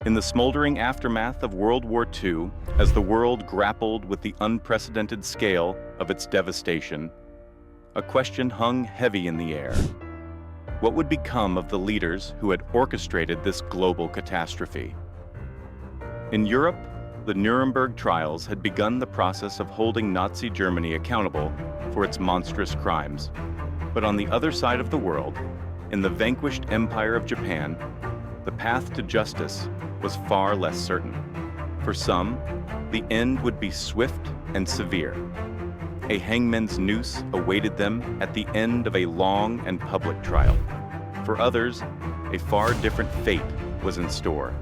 In the smoldering aftermath of World War II, as the world grappled with the unprecedented scale of its devastation, a question hung heavy in the air. What would become of the leaders who had orchestrated this global catastrophe? In Europe, the Nuremberg trials had begun the process of holding Nazi Germany accountable for its monstrous crimes. But on the other side of the world, in the vanquished Empire of Japan, the path to justice was far less certain. For some, the end would be swift and severe. A hangman's noose awaited them at the end of a long and public trial. For others, a far different fate was in store.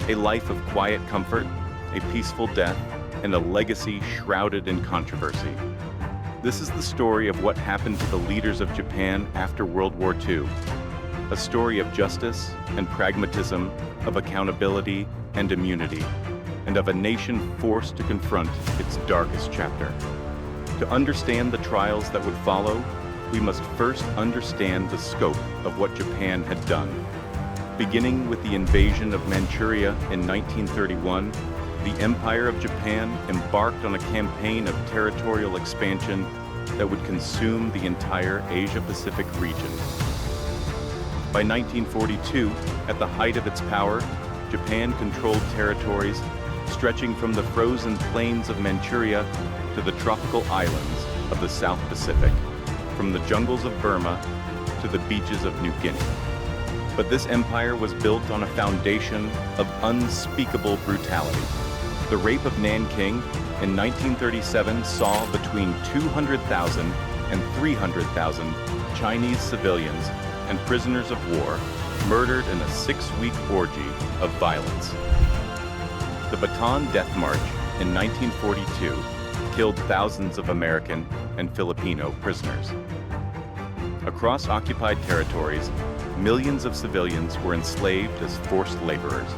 A life of quiet comfort, a peaceful death, and a legacy shrouded in controversy. This is the story of what happened to the leaders of Japan after World War II. A story of justice and pragmatism, of accountability and immunity, and of a nation forced to confront its darkest chapter. To understand the trials that would follow, we must first understand the scope of what Japan had done. Beginning with the invasion of Manchuria in 1931, the Empire of Japan embarked on a campaign of territorial expansion that would consume the entire Asia-Pacific region. By 1942, at the height of its power, Japan controlled territories stretching from the frozen plains of Manchuria to the tropical islands of the South Pacific, from the jungles of Burma to the beaches of New Guinea. But this empire was built on a foundation of unspeakable brutality. The rape of Nanking in 1937 saw between 200,000 and 300,000 Chinese civilians and prisoners of war murdered in a 6-week orgy of violence. The Bataan Death March in 1942 killed thousands of American and Filipino prisoners. Across occupied territories, millions of civilians were enslaved as forced laborers.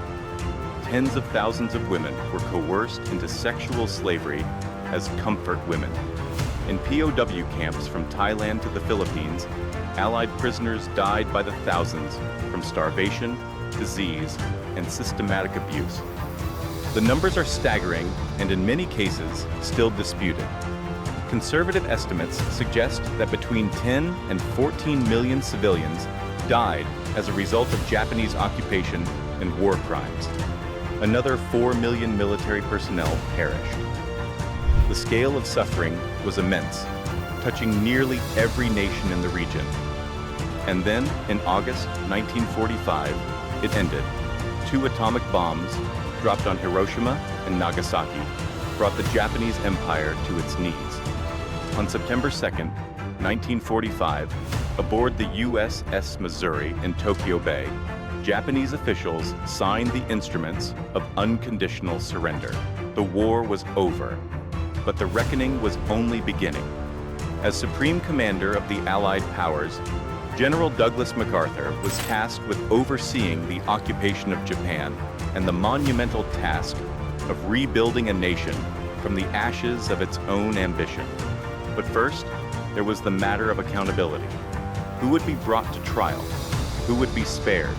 Tens of thousands of women were coerced into sexual slavery as comfort women. In POW camps from Thailand to the Philippines, Allied prisoners died by the thousands from starvation, disease, and systematic abuse. The numbers are staggering and in many cases still disputed. Conservative estimates suggest that between 10 and 14 million civilians died as a result of Japanese occupation and war crimes. Another 4 million military personnel perished. The scale of suffering was immense, touching nearly every nation in the region. And then, in August 1945, it ended. 2 atomic bombs, dropped on Hiroshima and Nagasaki, brought the Japanese Empire to its knees. On September 2nd, 1945, aboard the USS Missouri in Tokyo Bay, Japanese officials signed the instruments of unconditional surrender. The war was over, but the reckoning was only beginning. As Supreme Commander of the Allied powers, General Douglas MacArthur was tasked with overseeing the occupation of Japan and the monumental task of rebuilding a nation from the ashes of its own ambition. But first, there was the matter of accountability. Who would be brought to trial? Who would be spared?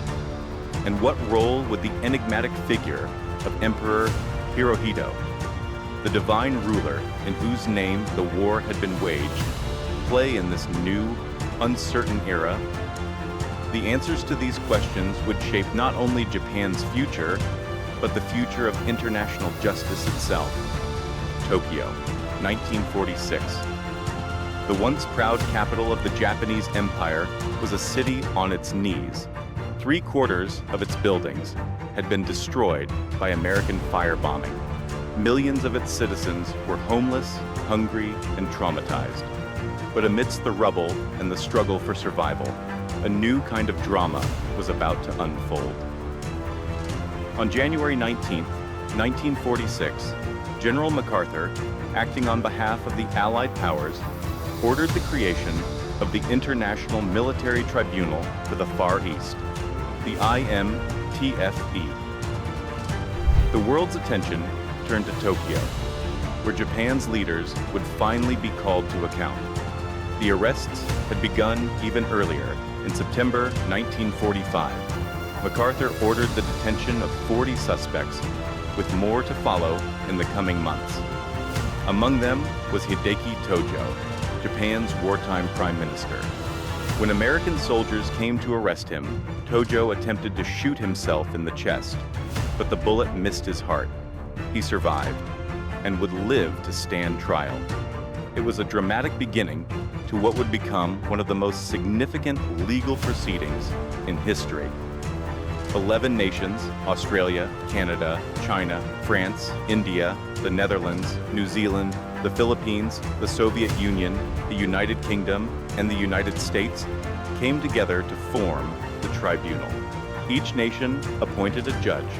And what role would the enigmatic figure of Emperor Hirohito, the divine ruler in whose name the war had been waged, play in this new, uncertain era? The answers to these questions would shape not only Japan's future, but the future of international justice itself. Tokyo, 1946. The once proud capital of the Japanese Empire was a city on its knees. 3/4 of its buildings had been destroyed by American firebombing. Millions of its citizens were homeless, hungry, and traumatized. But amidst the rubble and the struggle for survival, a new kind of drama was about to unfold. On January 19, 1946, General MacArthur, acting on behalf of the Allied powers, ordered the creation of the International Military Tribunal for the Far East, the IMTFE. The world's attention turned to Tokyo, where Japan's leaders would finally be called to account. The arrests had begun even earlier, in September 1945, MacArthur ordered the detention of 40 suspects, with more to follow in the coming months. Among them was Hideki Tojo, Japan's wartime prime minister. When American soldiers came to arrest him, Tojo attempted to shoot himself in the chest, but the bullet missed his heart. He survived and would live to stand trial. It was a dramatic beginning to what would become one of the most significant legal proceedings in history. 11 nations, Australia, Canada, China, France, India, the Netherlands, New Zealand, the Philippines, the Soviet Union, the United Kingdom, and the United States came together to form the tribunal. Each nation appointed a judge.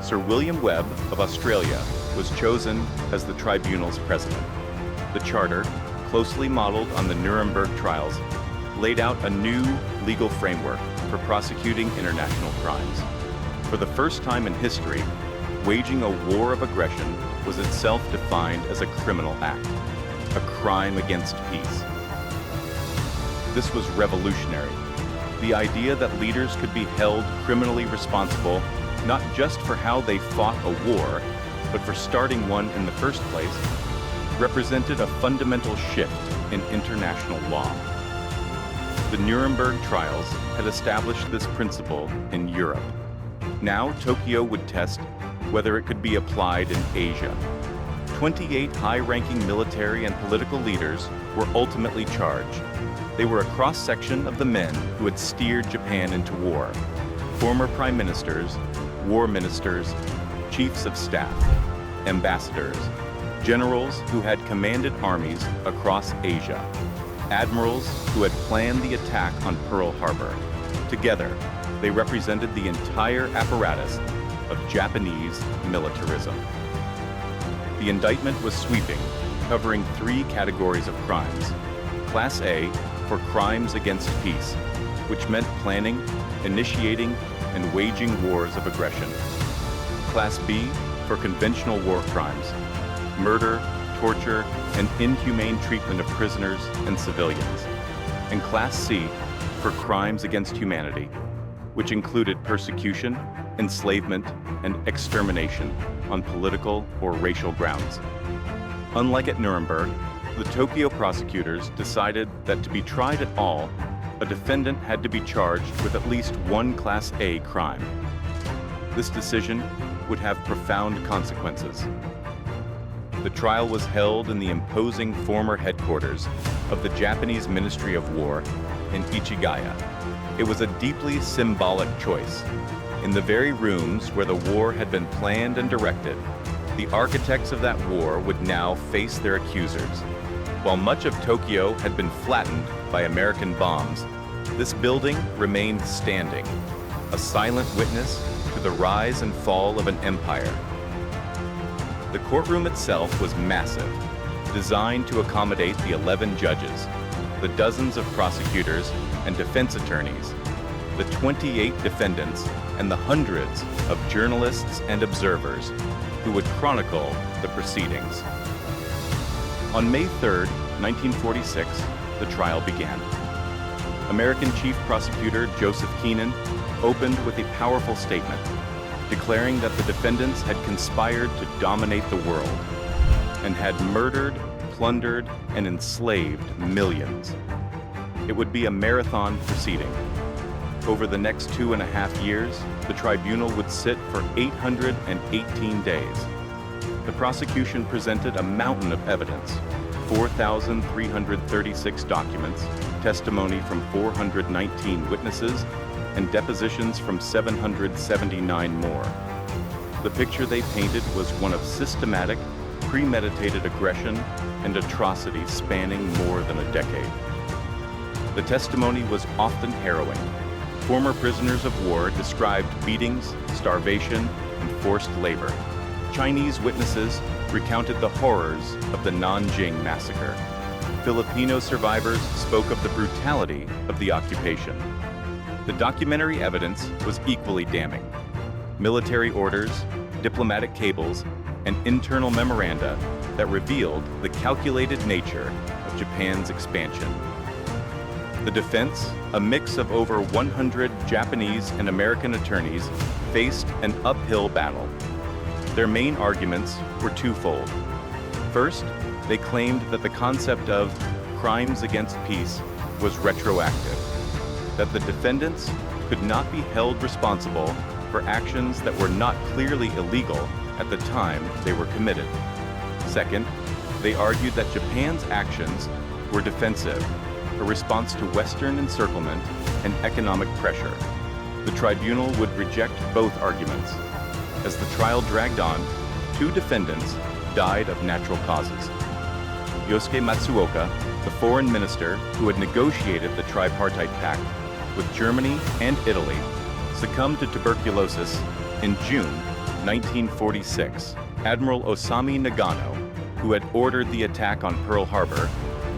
Sir William Webb of Australia was chosen as the tribunal's president. The charter, closely modeled on the Nuremberg trials, laid out a new legal framework for prosecuting international crimes. For the first time in history, waging a war of aggression was itself defined as a criminal act, a crime against peace. This was revolutionary. The idea that leaders could be held criminally responsible not just for how they fought a war, but for starting one in the first place, represented a fundamental shift in international law. The Nuremberg trials had established this principle in Europe. Now Tokyo would test whether it could be applied in Asia. 28 high-ranking military and political leaders were ultimately charged. They were a cross-section of the men who had steered Japan into war: former prime ministers, war ministers, chiefs of staff, ambassadors, generals who had commanded armies across Asia, admirals who had planned the attack on Pearl Harbor. Together, they represented the entire apparatus of Japanese militarism. The indictment was sweeping, covering 3 categories of crimes. Class A for crimes against peace, which meant planning, initiating, and waging wars of aggression. Class B for conventional war crimes, murder, torture, and inhumane treatment of prisoners and civilians. And Class C for crimes against humanity, which included persecution, enslavement, and extermination on political or racial grounds. Unlike at Nuremberg, the Tokyo prosecutors decided that to be tried at all, a defendant had to be charged with at least one Class A crime. This decision would have profound consequences. The trial was held in the imposing former headquarters of the Japanese Ministry of War in Ichigaya. It was a deeply symbolic choice. In the very rooms where the war had been planned and directed, the architects of that war would now face their accusers. While much of Tokyo had been flattened by American bombs, this building remained standing, a silent witness to the rise and fall of an empire. The courtroom itself was massive, designed to accommodate the 11 judges, the dozens of prosecutors and defense attorneys, the 28 defendants, and the hundreds of journalists and observers who would chronicle the proceedings. On May 3, 1946, the trial began. American Chief Prosecutor Joseph Keenan opened with a powerful statement, declaring that the defendants had conspired to dominate the world and had murdered, plundered, and enslaved millions. It would be a marathon proceeding. Over the next 2.5 years, the tribunal would sit for 818 days. The prosecution presented a mountain of evidence: 4,336 documents, testimony from 419 witnesses, and depositions from 779 more. The picture they painted was one of systematic, premeditated aggression and atrocity spanning more than a decade. The testimony was often harrowing. Former prisoners of war described beatings, starvation, and forced labor. Chinese witnesses recounted the horrors of the Nanjing massacre. Filipino survivors spoke of the brutality of the occupation. The documentary evidence was equally damning. Military orders, diplomatic cables, and internal memoranda that revealed the calculated nature of Japan's expansion. The defense, a mix of over 100 Japanese and American attorneys, faced an uphill battle. Their main arguments were twofold. First, they claimed that the concept of crimes against peace was retroactive, that the defendants could not be held responsible for actions that were not clearly illegal at the time they were committed. Second, they argued that Japan's actions were defensive, a response to Western encirclement and economic pressure. The tribunal would reject both arguments. As the trial dragged on, 2 defendants died of natural causes. Yosuke Matsuoka, the foreign minister who had negotiated the tripartite pact with Germany and Italy, succumbed to tuberculosis in June 1946. Admiral Osamu Nagano, who had ordered the attack on Pearl Harbor,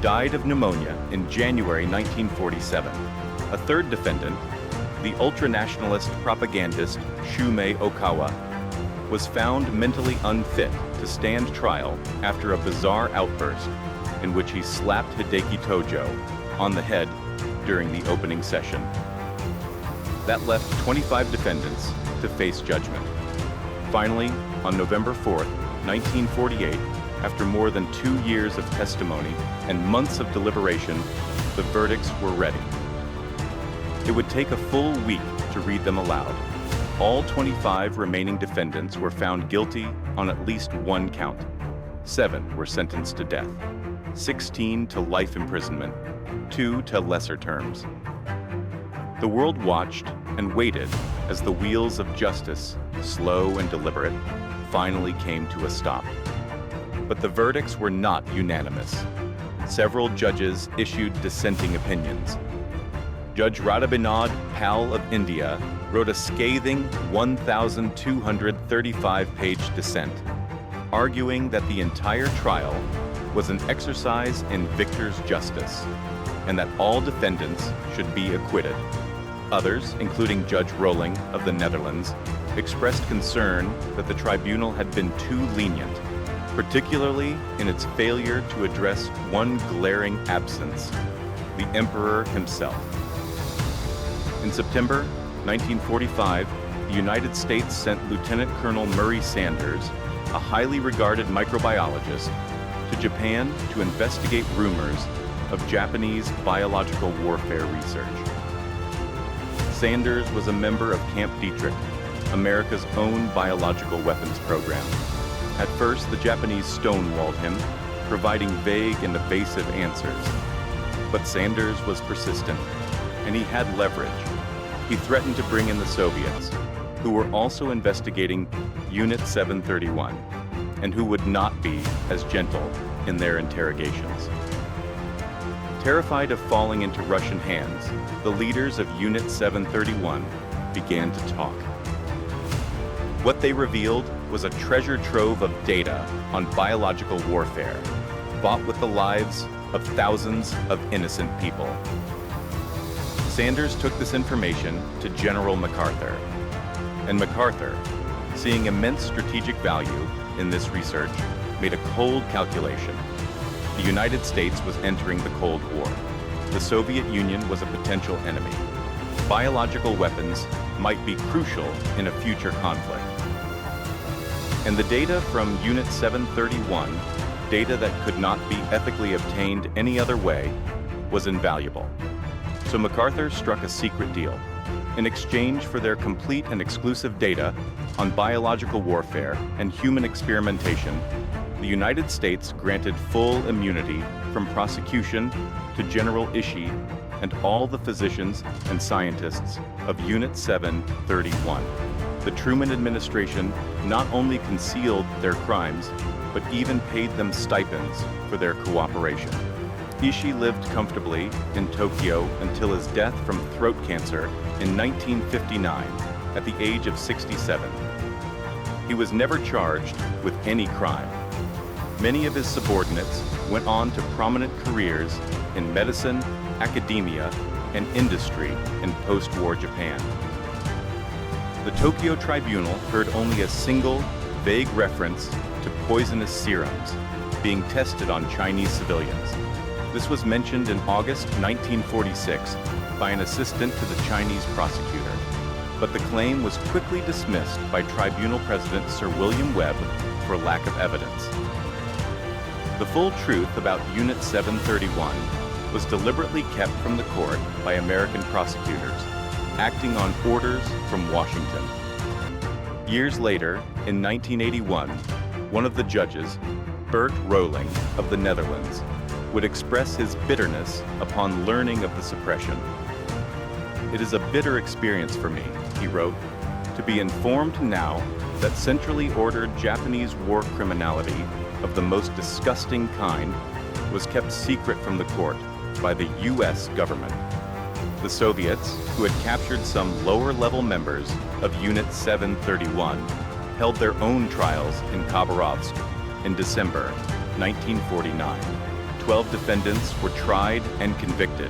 died of pneumonia in January 1947. A third defendant, the ultranationalist propagandist Shumei Okawa, was found mentally unfit to stand trial after a bizarre outburst in which he slapped Hideki Tojo on the head during the opening session. That left 25 defendants to face judgment. Finally, on November 4, 1948, after more than 2 years of testimony and months of deliberation, the verdicts were ready. It would take a full week to read them aloud. All 25 remaining defendants were found guilty on at least one count. 7 were sentenced to death, 16 to life imprisonment, 2 to lesser terms. The world watched and waited as the wheels of justice, slow and deliberate, finally came to a stop. But the verdicts were not unanimous. Several judges issued dissenting opinions. Judge Radhabinod Pal of India wrote a scathing 1,235-page dissent, arguing that the entire trial was an exercise in victor's justice and that all defendants should be acquitted. Others, including Judge Rolling of the Netherlands, expressed concern that the tribunal had been too lenient, particularly in its failure to address one glaring absence: the Emperor himself. In September 1945, the United States sent Lieutenant Colonel Murray Sanders, a highly regarded microbiologist, to Japan to investigate rumors of Japanese biological warfare research. Sanders was a member of Camp Dietrich, America's own biological weapons program. At first, the Japanese stonewalled him, providing vague and evasive answers. But Sanders was persistent, and he had leverage. He threatened to bring in the Soviets, who were also investigating Unit 731, and who would not be as gentle in their interrogations. Terrified of falling into Russian hands, the leaders of Unit 731 began to talk. What they revealed was a treasure trove of data on biological warfare, bought with the lives of thousands of innocent people. Sanders took this information to General MacArthur, and MacArthur, seeing immense strategic value in this research, made a cold calculation. The United States was entering the Cold War. The Soviet Union was a potential enemy. Biological weapons might be crucial in a future conflict. And the data from Unit 731, data that could not be ethically obtained any other way, was invaluable. So MacArthur struck a secret deal. In exchange for their complete and exclusive data on biological warfare and human experimentation, the United States granted full immunity from prosecution to General Ishii and all the physicians and scientists of Unit 731. The Truman administration not only concealed their crimes, but even paid them stipends for their cooperation. Ishii lived comfortably in Tokyo until his death from throat cancer in 1959 at the age of 67. He was never charged with any crime. Many of his subordinates went on to prominent careers in medicine, academia, and industry in post-war Japan. The Tokyo Tribunal heard only a single, vague reference to poisonous serums being tested on Chinese civilians. This was mentioned in August 1946 by an assistant to the Chinese prosecutor, but the claim was quickly dismissed by Tribunal President Sir William Webb for lack of evidence. The full truth about Unit 731 was deliberately kept from the court by American prosecutors, acting on orders from Washington. Years later, in 1981, one of the judges, Bert Rolling of the Netherlands, would express his bitterness upon learning of the suppression. "It is a bitter experience for me," he wrote, "to be informed now that centrally ordered Japanese war criminality of the most disgusting kind was kept secret from the court by the U.S. government." The Soviets, who had captured some lower-level members of Unit 731, held their own trials in Khabarovsk in December 1949. 12 defendants were tried and convicted,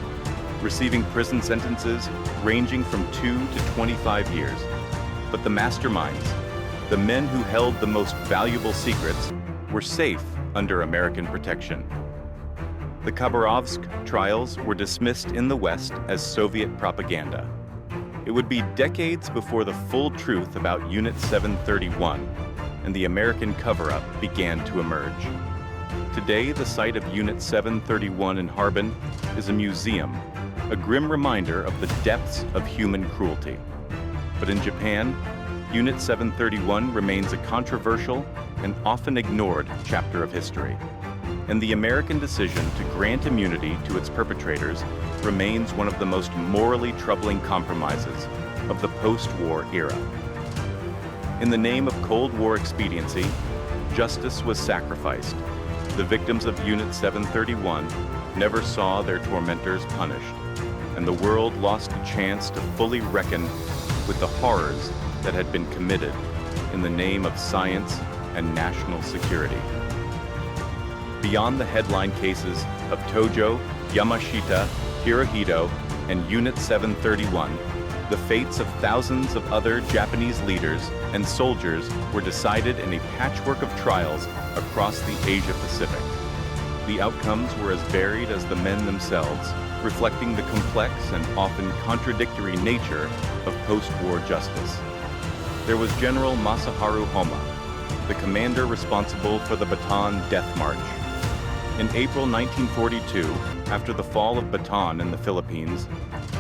receiving prison sentences ranging from 2 to 25 years. But the masterminds, the men who held the most valuable secrets, were safe under American protection. The Khabarovsk trials were dismissed in the West as Soviet propaganda. It would be decades before the full truth about Unit 731 and the American cover-up began to emerge. Today, the site of Unit 731 in Harbin is a museum, a grim reminder of the depths of human cruelty. But in Japan, Unit 731 remains a controversial and often ignored chapter of history. And the American decision to grant immunity to its perpetrators remains one of the most morally troubling compromises of the post-war era. In the name of Cold War expediency, justice was sacrificed. The victims of Unit 731 never saw their tormentors punished, and the world lost a chance to fully reckon with the horrors that had been committed in the name of science and national security. Beyond the headline cases of Tojo, Yamashita, Hirohito, and Unit 731, the fates of thousands of other Japanese leaders and soldiers were decided in a patchwork of trials across the Asia-Pacific. The outcomes were as varied as the men themselves, reflecting the complex and often contradictory nature of post-war justice. There was General Masaharu Homa, the commander responsible for the Bataan Death March. In April 1942, after the fall of Bataan in the Philippines,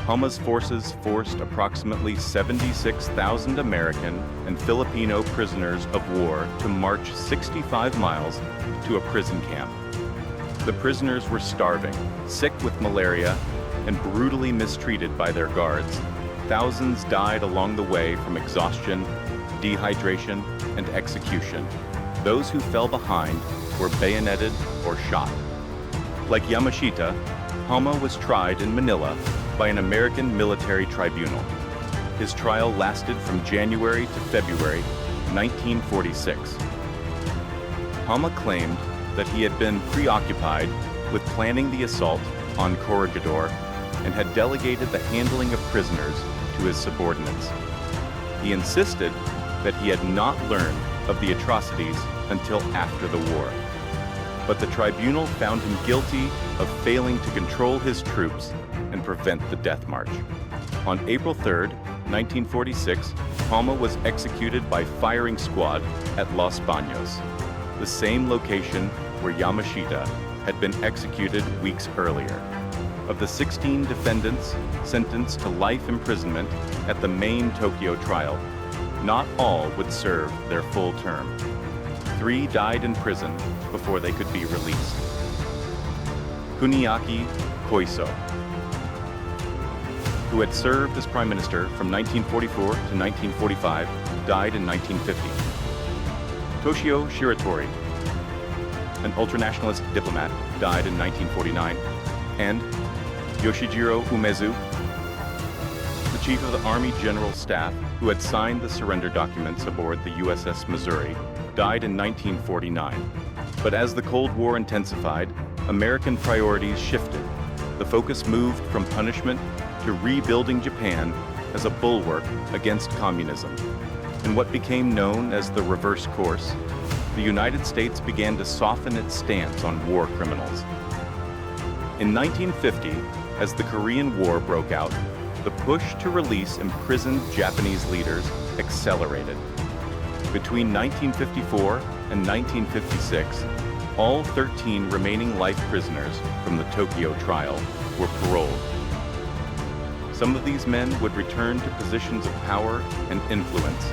Homa's forces forced approximately 76,000 American and Filipino prisoners of war to march 65 miles to a prison camp. The prisoners were starving, sick with malaria, and brutally mistreated by their guards. Thousands died along the way from exhaustion, dehydration, and execution. Those who fell behind were bayoneted or shot. Like Yamashita, Homa was tried in Manila by an American military tribunal. His trial lasted from January to February 1946. Homa claimed that he had been preoccupied with planning the assault on Corregidor and had delegated the handling of prisoners to his subordinates. He insisted that he had not learned of the atrocities until after the war. But the tribunal found him guilty of failing to control his troops and prevent the death march. On April 3, 1946, Homa was executed by firing squad at Los Baños, the same location where Yamashita had been executed weeks earlier. Of the 16 defendants sentenced to life imprisonment at the main Tokyo trial, not all would serve their full term. 3 died in prison before they could be released. Kuniaki Koiso, who had served as Prime Minister from 1944 to 1945, died in 1950. Toshio Shiratori, an ultranationalist diplomat, died in 1949. And Yoshijiro Umezu, the chief of the Army General Staff, who had signed the surrender documents aboard the USS Missouri, died in 1949. But as the Cold War intensified, American priorities shifted. The focus moved from punishment to rebuilding Japan as a bulwark against communism. In what became known as the reverse course, the United States began to soften its stance on war criminals. In 1950, as the Korean War broke out, the push to release imprisoned Japanese leaders accelerated. Between 1954 and 1956, all 13 remaining life prisoners from the Tokyo trial were paroled. Some of these men would return to positions of power and influence.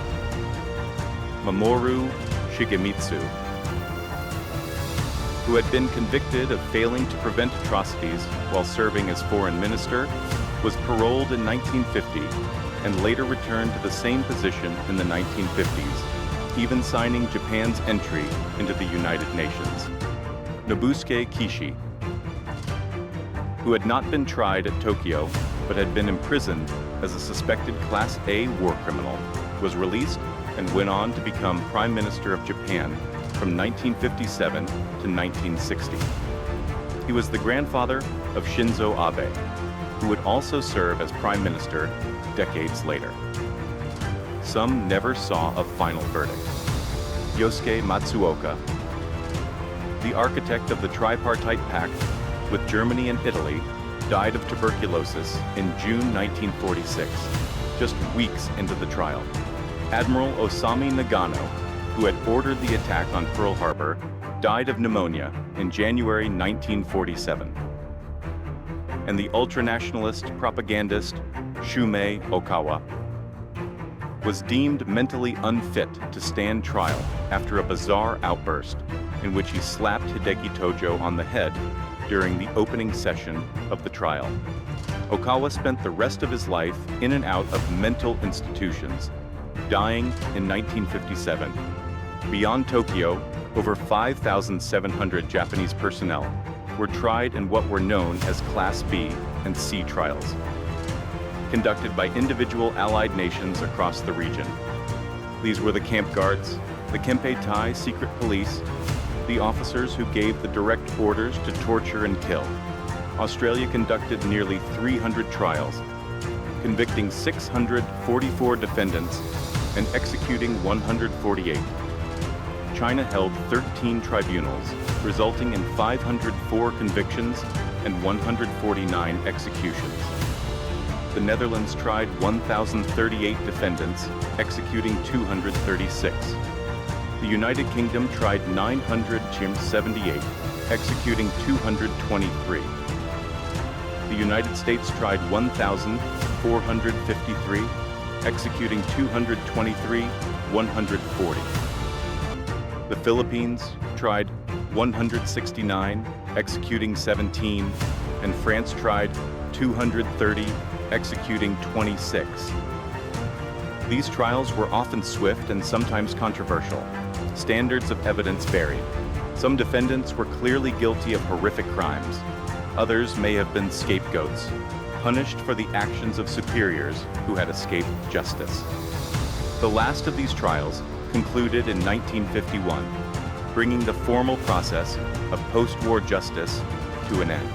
Mamoru Shigemitsu, who had been convicted of failing to prevent atrocities while serving as foreign minister, was paroled in 1950 and later returned to the same position in the 1950s, even signing Japan's entry into the United Nations. Nobusuke Kishi, who had not been tried at Tokyo but had been imprisoned as a suspected Class A war criminal, was released and went on to become Prime Minister of Japan from 1957 to 1960. He was the grandfather of Shinzo Abe, who would also serve as Prime Minister decades later. Some never saw a final verdict. Yosuke Matsuoka, the architect of the tripartite pact with Germany and Italy, died of tuberculosis in June 1946, just weeks into the trial. Admiral Osami Nagano, who had ordered the attack on Pearl Harbor, died of pneumonia in January 1947. And the ultranationalist propagandist Shumei Okawa was deemed mentally unfit to stand trial after a bizarre outburst in which he slapped Hideki Tojo on the head during the opening session of the trial. Okawa spent the rest of his life in and out of mental institutions, dying in 1957. Beyond Tokyo, over 5,700 Japanese personnel were tried in what were known as Class B and C trials, conducted by individual allied nations across the region. These were the camp guards, the Kempeitai secret police, the officers who gave the direct orders to torture and kill. Australia conducted nearly 300 trials, convicting 644 defendants and executing 148. China held 13 tribunals, resulting in 504 convictions and 149 executions. The Netherlands tried 1,038 defendants, executing 236. The United Kingdom tried 978, executing 223. The United States tried 1,453, executing 223, 140. The Philippines tried 169, executing 17, and France tried 230, executing 26. These trials were often swift and sometimes controversial. Standards of evidence varied. Some defendants were clearly guilty of horrific crimes. Others may have been scapegoats, punished for the actions of superiors who had escaped justice. The last of these trials concluded in 1951, bringing the formal process of post-war justice to an end.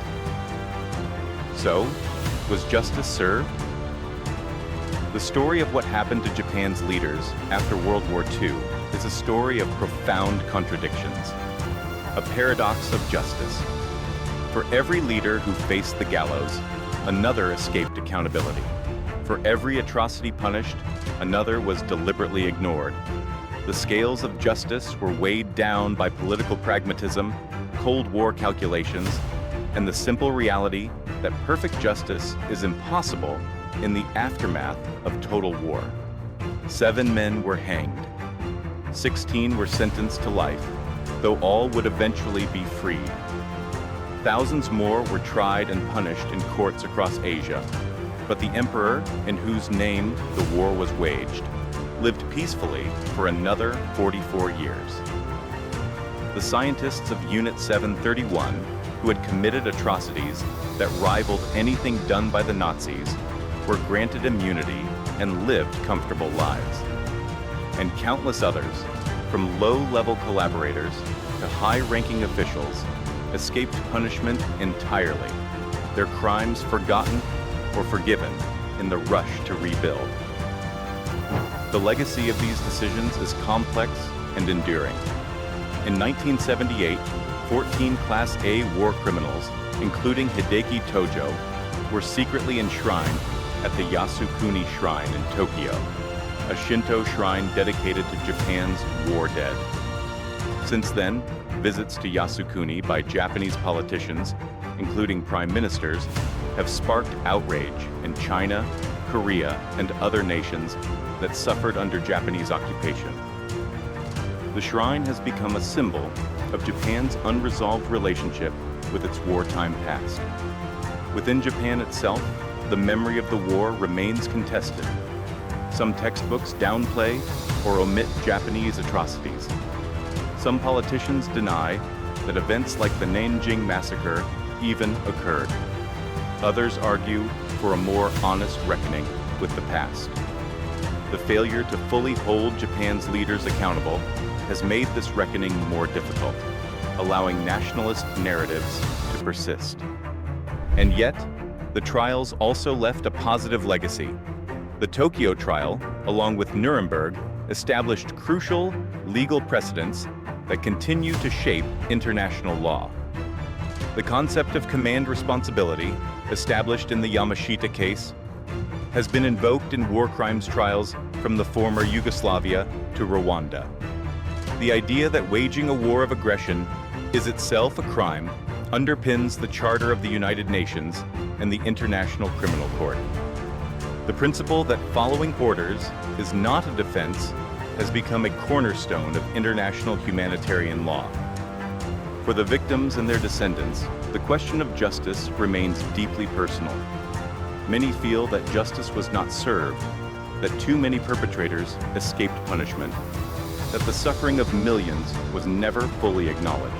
So, was justice served? The story of what happened to Japan's leaders after World War II is a story of profound contradictions, a paradox of justice. For every leader who faced the gallows, another escaped accountability. For every atrocity punished, another was deliberately ignored. The scales of justice were weighed down by political pragmatism, Cold War calculations, and the simple reality that perfect justice is impossible in the aftermath of total war. 7 men were hanged. 16 were sentenced to life, though all would eventually be freed. Thousands more were tried and punished in courts across Asia, but the emperor, in whose name the war was waged, lived peacefully for another 44 years. The scientists of Unit 731, who had committed atrocities that rivaled anything done by the Nazis, were granted immunity and lived comfortable lives. And countless others, from low-level collaborators to high-ranking officials, escaped punishment entirely, their crimes forgotten or forgiven in the rush to rebuild. The legacy of these decisions is complex and enduring. In 1978, 14 Class A war criminals including Hideki Tojo, were secretly enshrined at the Yasukuni Shrine in Tokyo, a Shinto shrine dedicated to Japan's war dead. Since then, visits to Yasukuni by Japanese politicians, including prime ministers, have sparked outrage in China, Korea, and other nations that suffered under Japanese occupation. The shrine has become a symbol of Japan's unresolved relationship with its wartime past. Within Japan itself, the memory of the war remains contested. Some textbooks downplay or omit Japanese atrocities. Some politicians deny that events like the Nanjing Massacre even occurred. Others argue for a more honest reckoning with the past. The failure to fully hold Japan's leaders accountable has made this reckoning more difficult, allowing nationalist narratives to persist. And yet, the trials also left a positive legacy. The Tokyo trial, along with Nuremberg, established crucial legal precedents that continue to shape international law. The concept of command responsibility, established in the Yamashita case, has been invoked in war crimes trials from the former Yugoslavia to Rwanda. The idea that waging a war of aggression is itself a crime underpins the Charter of the United Nations and the International Criminal Court. The principle that following orders is not a defense has become a cornerstone of international humanitarian law. For the victims and their descendants, the question of justice remains deeply personal. Many feel that justice was not served, that too many perpetrators escaped punishment, that the suffering of millions was never fully acknowledged.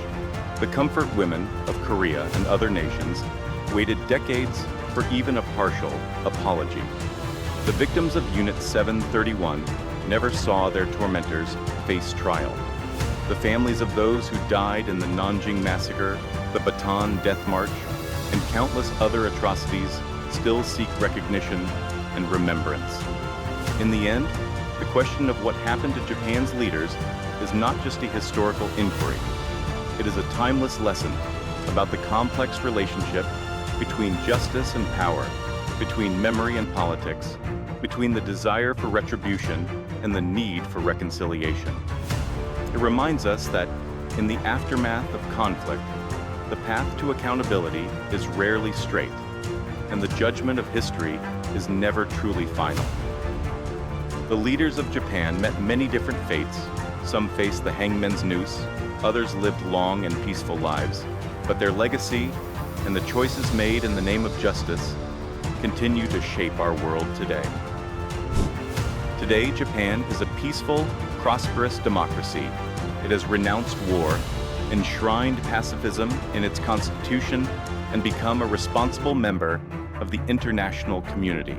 The comfort women of Korea and other nations waited decades for even a partial apology. The victims of Unit 731 never saw their tormentors face trial. The families of those who died in the Nanjing Massacre, the Bataan Death March, and countless other atrocities still seek recognition and remembrance. In the end, the question of what happened to Japan's leaders is not just a historical inquiry. It is a timeless lesson about the complex relationship between justice and power, between memory and politics, between the desire for retribution and the need for reconciliation. It reminds us that in the aftermath of conflict, the path to accountability is rarely straight, and the judgment of history is never truly final. The leaders of Japan met many different fates. Some faced the hangman's noose, others lived long and peaceful lives, but their legacy and the choices made in the name of justice continue to shape our world today. Today, Japan is a peaceful, prosperous democracy. It has renounced war, enshrined pacifism in its constitution, and become a responsible member of the international community.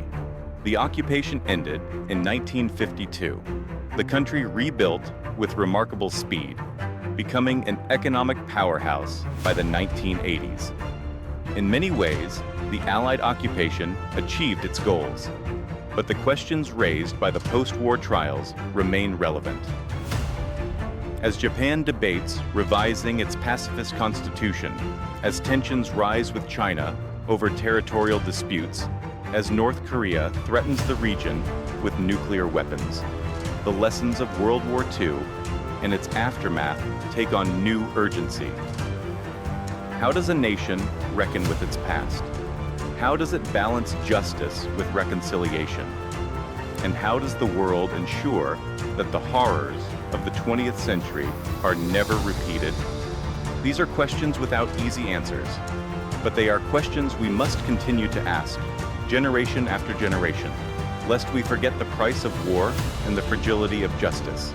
The occupation ended in 1952. The country rebuilt with remarkable speed, becoming an economic powerhouse by the 1980s. In many ways, the Allied occupation achieved its goals, but the questions raised by the post-war trials remain relevant. As Japan debates revising its pacifist constitution, as tensions rise with China over territorial disputes, as North Korea threatens the region with nuclear weapons, the lessons of World War II and its aftermath take on new urgency. How does a nation reckon with its past? How does it balance justice with reconciliation? And how does the world ensure that the horrors of the 20th century are never repeated? These are questions without easy answers, but they are questions we must continue to ask, generation after generation, lest we forget the price of war and the fragility of justice.